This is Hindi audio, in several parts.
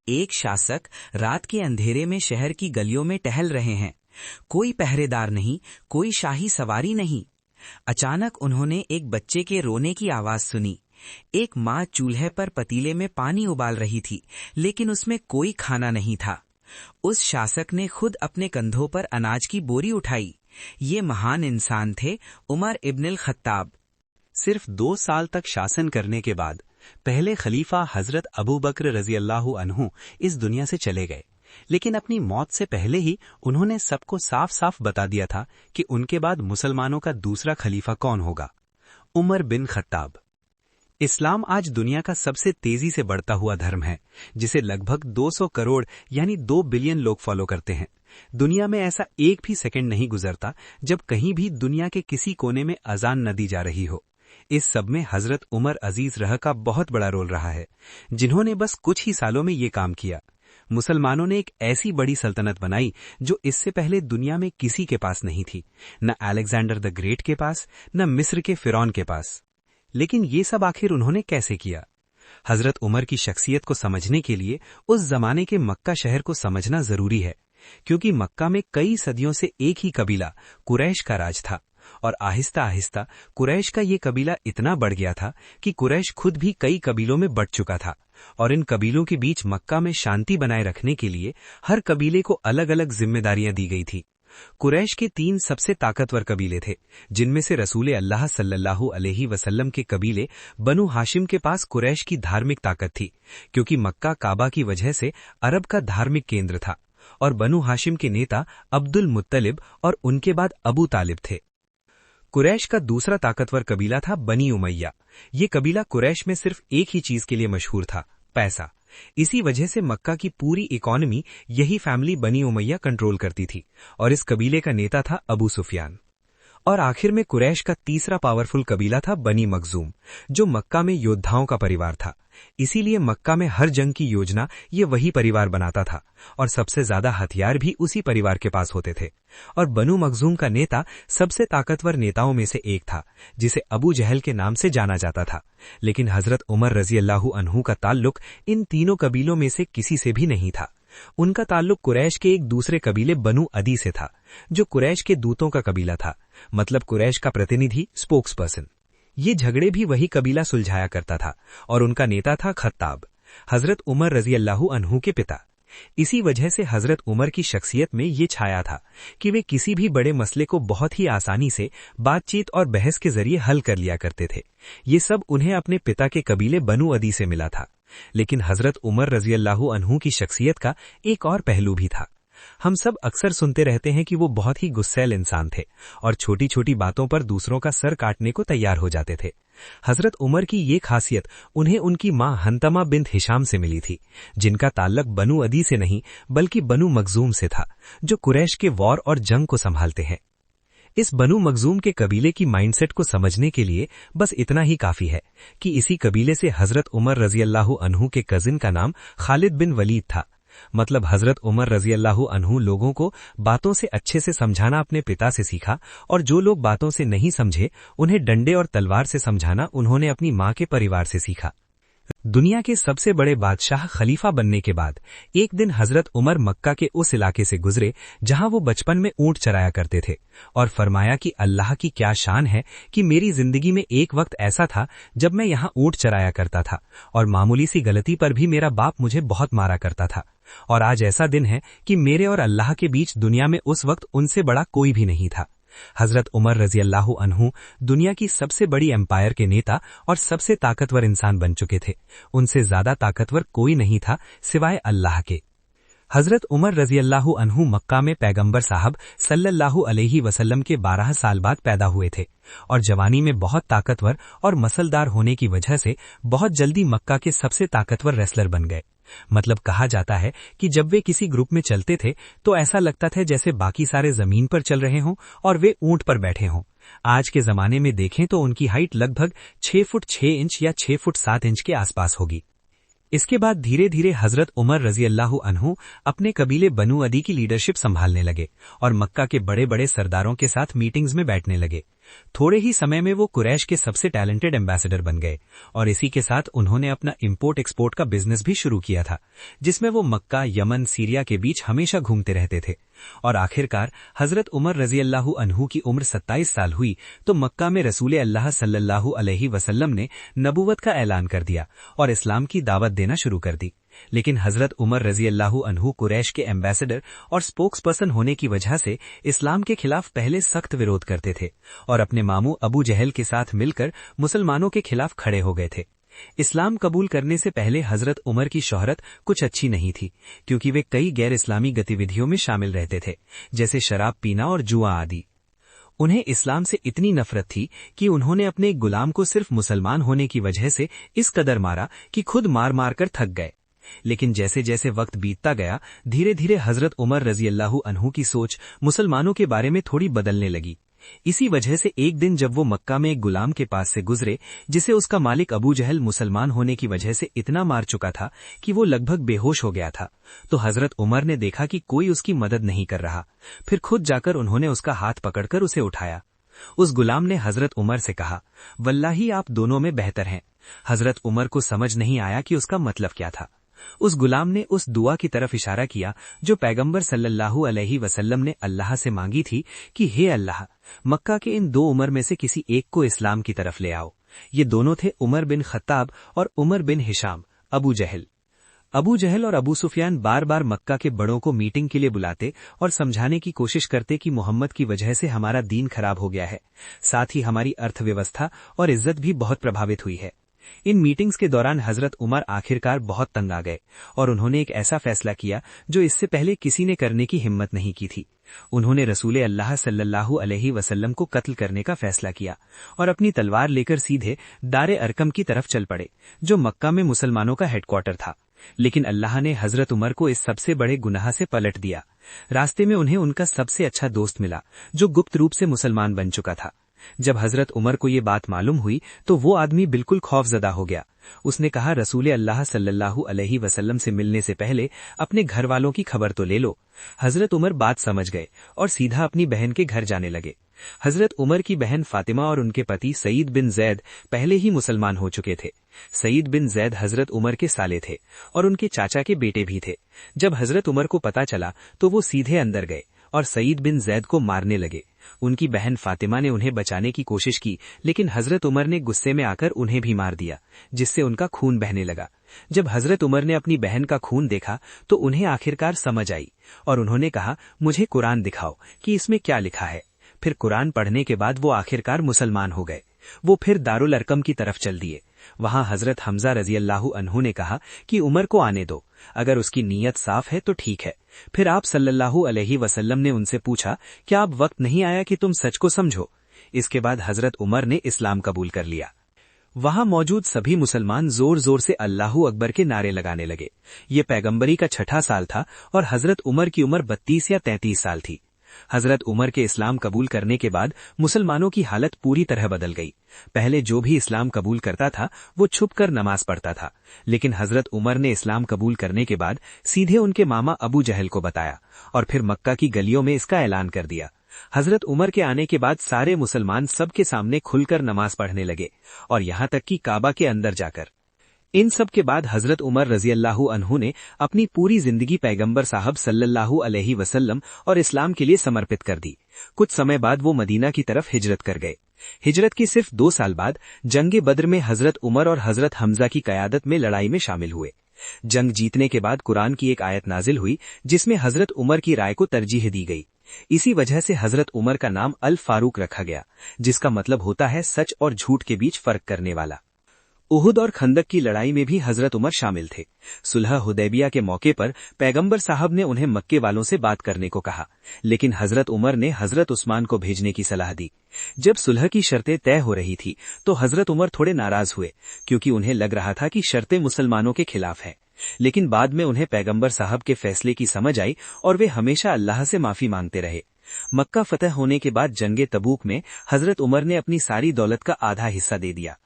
एक शासक रात के अंधेरे में शहर की गलियों में टहल रहे हैं। कोई पहरेदार नहीं, कोई शाही सवारी नहीं। अचानक उन्होंने एक बच्चे के रोने की आवाज सुनी। एक माँ चूल्हे पर पतीले में पानी उबाल रही थी, लेकिन उसमें कोई खाना नहीं था। उस शासक ने खुद अपने कंधों पर अनाज की बोरी उठाई। ये महान इंसान थे उमर इब्नुल खत्ताब। सिर्फ 2 साल तक शासन करने के बाद पहले खलीफा हजरत अबू बकर रज़ियल्लाहु अन्हु इस दुनिया से चले गए, लेकिन अपनी मौत से पहले ही उन्होंने सबको साफ साफ बता दिया था कि उनके बाद मुसलमानों का दूसरा खलीफा कौन होगा, उमर बिन खत्ताब। इस्लाम आज दुनिया का सबसे तेजी से बढ़ता हुआ धर्म है, जिसे लगभग 200 करोड़ यानी 2 बिलियन लोग फॉलो करते हैं। दुनिया में ऐसा एक भी सेकंड नहीं गुजरता जब कहीं भी दुनिया के किसी कोने में अजान न दी जा रही हो। इस सब में हजरत उमर अजीज रह का बहुत बड़ा रोल रहा है, जिन्होंने बस कुछ ही सालों में ये काम किया। मुसलमानों ने एक ऐसी बड़ी सल्तनत बनाई जो इससे पहले दुनिया में किसी के पास नहीं थी, न अलेक्जेंडर द ग्रेट के पास, न मिस्र के फिरौन के पास। लेकिन ये सब आखिर उन्होंने कैसे किया? हजरत उमर की शख्सियत को समझने के लिए उस जमाने के मक्का शहर को समझना जरूरी है, क्योंकि मक्का में कई सदियों से एक ही कबीला कुरैश का राज था, और आहिस्ता आहिस्ता कुरैश का ये कबीला इतना बढ़ गया था कि कुरैश खुद भी कई कबीलों में बंट चुका था, और इन कबीलों के बीच मक्का में शांति बनाए रखने के लिए हर कबीले को अलग अलग जिम्मेदारियां दी गई थी। कुरैश के 3 सबसे ताकतवर कबीले थे, जिनमें से रसूल अल्लाह सल्लल्लाहु अलैहि वसल्लम के कबीले बनु हाशिम के पास कुरैश की धार्मिक ताकत थी, क्योंकि मक्का काबा की वजह से अरब का धार्मिक केंद्र था, और बनु हाशिम के नेता अब्दुल मुत्तलिब और उनके बाद अबू तालिब थे। कुरैश का दूसरा ताकतवर कबीला था बनी उमैया। ये कबीला कुरैश में सिर्फ एक ही चीज के लिए मशहूर था, पैसा। इसी वजह से मक्का की पूरी इकोनॉमी यही फैमिली बनी उमैया कंट्रोल करती थी, और इस कबीले का नेता था अबू सुफियान। और आखिर में कुरैश का तीसरा पावरफुल कबीला था बनी मखजूम, जो मक्का में योद्धाओं का परिवार था। इसीलिए मक्का में हर जंग की योजना ये वही परिवार बनाता था, और सबसे ज्यादा हथियार भी उसी परिवार के पास होते थे। और बनु मखजूम का नेता सबसे ताकतवर नेताओं में से एक था, जिसे अबू जहल के नाम से जाना जाता था। लेकिन हजरत उमर रज़ियल्लाहु अन्हु का ताल्लुक इन तीनों कबीलों में से किसी से भी नहीं था। उनका ताल्लुक कुरैश के एक दूसरे कबीले बनु अदी से था, जो कुरैश के दूतों का कबीला था, मतलब कुरैश का प्रतिनिधि, स्पोक्स पर्सन। ये झगड़े भी वही कबीला सुलझाया करता था, और उनका नेता था खत्ताब, हजरत उमर रज़ियल्लाहु अन्हु के पिता। इसी वजह से हजरत उमर की शख्सियत में ये छाया था कि वे किसी भी बड़े मसले को बहुत ही आसानी से बातचीत और बहस के जरिए हल कर लिया करते थे। ये सब उन्हें अपने पिता के कबीले बनु अदी से मिला था। लेकिन हजरत उमर रज़ियल्लाहु अन्हु की शख्सियत का एक और पहलू भी था। हम सब अक्सर सुनते रहते हैं कि वो बहुत ही गुस्सैल इंसान थे, और छोटी छोटी बातों पर दूसरों का सर काटने को तैयार हो जाते थे। हजरत उमर की ये खासियत उन्हें उनकी मां हंतमा बिन्त हिशाम से मिली थी, जिनका ताल्लुक बनु अदी से नहीं बल्कि बनु मखजूम से था, जो कुरैश के वॉर और जंग को संभालते हैं। इस बनु मखजूम के कबीले की माइंडसेट को समझने के लिए बस इतना ही काफी है कि इसी कबीले से हजरत उमर रज़ियल्लाहु अन्हु के कजिन का नाम खालिद बिन वलीद था। मतलब हजरत उमर रज़ियल्लाहु अन्हु लोगों को बातों से अच्छे से समझाना अपने पिता से सीखा, और जो लोग बातों से नहीं समझे उन्हें डंडे और तलवार से समझाना उन्होंने अपनी मां के परिवार से सीखा। दुनिया के सबसे बड़े बादशाह खलीफा बनने के बाद एक दिन हजरत उमर मक्का के उस इलाके से गुजरे जहां वो बचपन में ऊंट चराया करते थे, और फरमाया कि अल्लाह की क्या शान है कि मेरी जिंदगी में एक वक्त ऐसा था जब मैं यहाँ ऊंट चराया करता था, और मामूली सी गलती पर भी मेरा बाप मुझे बहुत मारा करता था। और आज ऐसा दिन है कि मेरे और अल्लाह के बीच दुनिया में उस वक्त उनसे बड़ा कोई भी नहीं था। हजरत उमर रज़ियल्लाहु अन्हु दुनिया की सबसे बड़ी एम्पायर के नेता और सबसे ताकतवर इंसान बन चुके थे। उनसे ज्यादा ताकतवर कोई नहीं था सिवाय अल्लाह के। हजरत उमर रज़ियल्लाहु अन्हु मक्का में पैगंबर साहब सल्लल्लाहु अलैहि वसल्लम के 12 साल बाद पैदा हुए थे, और जवानी में बहुत ताकतवर और मसलदार होने की वजह से बहुत जल्दी मक्का के सबसे ताकतवर रेसलर बन गए। मतलब कहा जाता है कि जब वे किसी ग्रुप में चलते थे तो ऐसा लगता था जैसे बाकी सारे जमीन पर चल रहे हों और वे ऊंट पर बैठे हों। आज के जमाने में देखें तो उनकी हाइट लगभग 6 फुट 6 इंच या 6 फुट 7 इंच के आसपास होगी। इसके बाद धीरे धीरे हजरत उमर रज़ियल्लाहु अन्हु अपने कबीले बनु अदी की लीडरशिप संभालने लगे और मक्का के बड़े बड़े सरदारों के साथ मीटिंग्स में बैठने लगे। थोड़े ही समय में वो कुरैश के सबसे टैलेंटेड एम्बेसडर बन गए और इसी के साथ उन्होंने अपना इंपोर्ट एक्सपोर्ट का बिजनेस भी शुरू किया था, जिसमें वो मक्का, यमन, सीरिया के बीच हमेशा घूमते रहते थे। और आखिरकार हजरत उमर रजी अल्लाह अन्हु की उम्र 27 साल हुई तो मक्का में रसूल अल्लाह सल्लल्लाहु अलैहि वसल्लम ने नबूवत का ऐलान कर दिया और इस्लाम की दावत देना शुरू कर दी। लेकिन हजरत उमर रजी अल्लाह अन्हु कुरैश के एम्बेसडर और स्पोक्स पर्सन होने की वजह से इस्लाम के खिलाफ पहले सख्त विरोध करते थे और अपने मामू अबू जहल के साथ मिलकर मुसलमानों के खिलाफ खड़े हो गए थे। इस्लाम कबूल करने से पहले हजरत उमर की शोहरत कुछ अच्छी नहीं थी, क्योंकि वे कई गैर इस्लामी गतिविधियों में शामिल रहते थे, जैसे शराब पीना और जुआ आदि। उन्हें इस्लाम से इतनी नफरत थी कि उन्होंने अपने एक गुलाम को सिर्फ मुसलमान होने की वजह से इस कदर मारा कि खुद मार मार कर थक गए। लेकिन जैसे जैसे वक्त बीतता गया, धीरे धीरे हजरत उमर रजी अल्लाह अन्हु की सोच मुसलमानों के बारे में थोड़ी बदलने लगी। इसी वजह से एक दिन जब वो मक्का में एक गुलाम के पास से गुजरे, जिसे उसका मालिक अबू जहल मुसलमान होने की वजह से इतना मार चुका था कि वो लगभग बेहोश हो गया था, तो हजरत उमर ने देखा कि कोई उसकी मदद नहीं कर रहा। फिर खुद जाकर उन्होंने उसका हाथ पकड़कर उसे उठाया। उस गुलाम ने हजरत उमर से कहा, वल्लाही आप दोनों में बेहतर हैं। हजरत उमर को समझ नहीं आया कि उसका मतलब क्या था। उस गुलाम ने उस दुआ की तरफ इशारा किया जो पैगंबर सल्लल्लाहु अलैहि वसल्लम ने अल्लाह से मांगी थी कि हे अल्लाह, मक्का के इन 2 उमर में से किसी एक को इस्लाम की तरफ ले आओ। ये दोनों थे उमर बिन खत्ताब और उमर बिन हिशाम। अबू जहल और अबू सुफियान बार बार मक्का के बड़ों को मीटिंग के लिए बुलाते और समझाने की कोशिश करते कि मोहम्मद की वजह से हमारा दीन खराब हो गया है, साथ ही हमारी अर्थव्यवस्था और इज्जत भी बहुत प्रभावित हुई है। इन मीटिंग्स के दौरान हजरत उमर आखिरकार बहुत तंग आ गए और उन्होंने एक ऐसा फैसला किया जो इससे पहले किसी ने करने की हिम्मत नहीं की थी। उन्होंने रसूल अल्लाह सल्लल्लाहु अलैहि वसल्लम को कत्ल करने का फैसला किया और अपनी तलवार लेकर सीधे दारे अरकम की तरफ चल पड़े, जो मक्का में मुसलमानों का हेडक्वार्टर था। लेकिन अल्लाह ने हजरत उमर को इस सबसे बड़े गुनाह से पलट दिया। रास्ते में उन्हें उनका सबसे अच्छा दोस्त मिला, जो गुप्त रूप से मुसलमान बन चुका था। जब हजरत उमर को ये बात मालूम हुई तो वो आदमी बिल्कुल खौफजदा हो गया। उसने कहा, रसूल अल्लाह सल्लल्लाहु अलैहि वसल्लम से मिलने से पहले अपने घर वालों की खबर तो ले लो। हजरत उमर बात समझ गए और सीधा अपनी बहन के घर जाने लगे। हजरत उमर की बहन फातिमा और उनके पति सईद बिन जैद पहले ही मुसलमान हो चुके थे। सईद बिन जैद हजरत उमर के साले थे और उनके चाचा के बेटे भी थे। जब हजरत उमर को पता चला तो वो सीधे अंदर गए और सईद बिन जैद को मारने लगे। उनकी बहन फातिमा ने उन्हें बचाने की कोशिश की, लेकिन हजरत उमर ने गुस्से में आकर उन्हें भी मार दिया, जिससे उनका खून बहने लगा। जब हजरत उमर ने अपनी बहन का खून देखा तो उन्हें आखिरकार समझ आई और उन्होंने कहा, मुझे कुरान दिखाओ कि इसमें क्या लिखा है। फिर कुरान पढ़ने के बाद वो आखिरकार मुसलमान हो गए। वो फिर दारुल अरकम की तरफ चल दिए। वहां हजरत हमजा रजी अल्लाह अन्हु ने कहा कि उमर को आने दो, अगर उसकी नीयत साफ है तो ठीक है। फिर आप सल्लल्लाहु अलैहि वसल्लम ने उनसे पूछा, क्या अब वक्त नहीं आया कि तुम सच को समझो? इसके बाद हजरत उमर ने इस्लाम कबूल कर लिया। वहां मौजूद सभी मुसलमान जोर जोर से अल्लाहू अकबर के नारे लगाने लगे। ये पैगंबरी का 6ठा साल था और हजरत उमर की उम्र 32 या 33 साल थी। हजरत उमर के इस्लाम कबूल करने के बाद मुसलमानों की हालत पूरी तरह बदल गई। पहले जो भी इस्लाम कबूल करता था वो छुपकर नमाज पढ़ता था, लेकिन हजरत उमर ने इस्लाम कबूल करने के बाद सीधे उनके मामा अबू जहल को बताया और फिर मक्का की गलियों में इसका ऐलान कर दिया। हजरत उमर के आने के बाद सारे मुसलमान सबके सामने खुलकर नमाज पढ़ने लगे और यहाँ तक कि काबा के अंदर जाकर। इन सब के बाद हजरत उमर रजी अल्लाह अन्हु ने अपनी पूरी जिंदगी पैगंबर साहब सल्लल्लाहु अलैहि वसल्लम और इस्लाम के लिए समर्पित कर दी। कुछ समय बाद वो मदीना की तरफ हिजरत कर गए। हिजरत के सिर्फ 2 साल बाद जंगे बद्र में हजरत उमर और हजरत हमजा की कयादत में लड़ाई में शामिल हुए। जंग जीतने के बाद कुरान की एक आयत नाजिल हुई जिसमें हजरत उमर की राय को तरजीह दी गई। इसी वजह से हजरत उमर का नाम अल फारूक रखा गया, जिसका मतलब होता है सच और झूठ के बीच फर्क करने वाला। उहुद और खंदक की लड़ाई में भी हजरत उमर शामिल थे। सुलह हुदैबिया के मौके पर पैगंबर साहब ने उन्हें मक्के वालों से बात करने को कहा, लेकिन हजरत उमर ने हजरत उस्मान को भेजने की सलाह दी। जब सुलह की शर्तें तय हो रही थी तो हजरत उमर थोड़े नाराज हुए, क्योंकि उन्हें लग रहा था कि शर्तें मुसलमानों के खिलाफ हैं। लेकिन बाद में उन्हें पैगंबर साहब के फैसले की समझ आई और वे हमेशा अल्लाह से माफी मांगते रहे। मक्का फतह होने के बाद जंगे तबूक में हजरत उमर ने अपनी सारी दौलत का आधा हिस्सा दे दिया।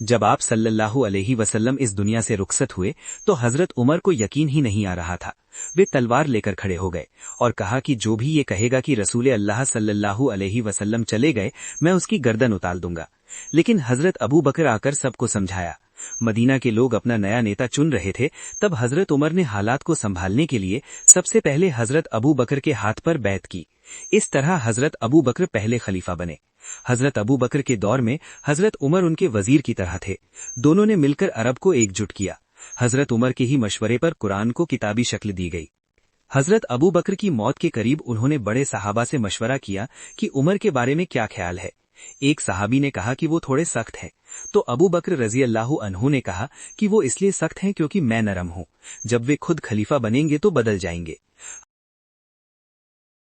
जब आप सल्लल्लाहु अलैहि वसल्लम इस दुनिया से रुखसत हुए तो हजरत उमर को यकीन ही नहीं आ रहा था। वे तलवार लेकर खड़े हो गए और कहा कि जो भी ये कहेगा कि रसूल अल्लाह सल्लल्लाहु अलैहि वसल्लम चले गए, मैं उसकी गर्दन उतार दूंगा। लेकिन हजरत अबू बकर आकर सबको समझाया। मदीना के लोग अपना नया नेता चुन रहे थे। तब हजरत उमर ने हालात को संभालने के लिए सबसे पहले हजरत अबू बकर के हाथ पर बैत की। इस तरह हजरत अबू बकर पहले खलीफा बने। हजरत अबू बकर के दौर में हजरत उमर उनके वजीर की तरह थे। दोनों ने मिलकर अरब को एकजुट किया। हजरत उमर के ही मशवरे पर कुरान को किताबी शक्ल दी गई। हजरत अबू बकर की मौत के करीब उन्होंने बड़े सहाबा से मशवरा किया कि उमर के बारे में क्या ख्याल है। एक सहाबी ने कहा कि वो थोड़े सख्त हैं, तो अबू बकर रजी अल्लाह अन्हु ने कहा कि वो इसलिए सख्त हैं क्योंकि मैं नरम हूं, जब वे खुद खलीफा बनेंगे तो बदल जाएंगे।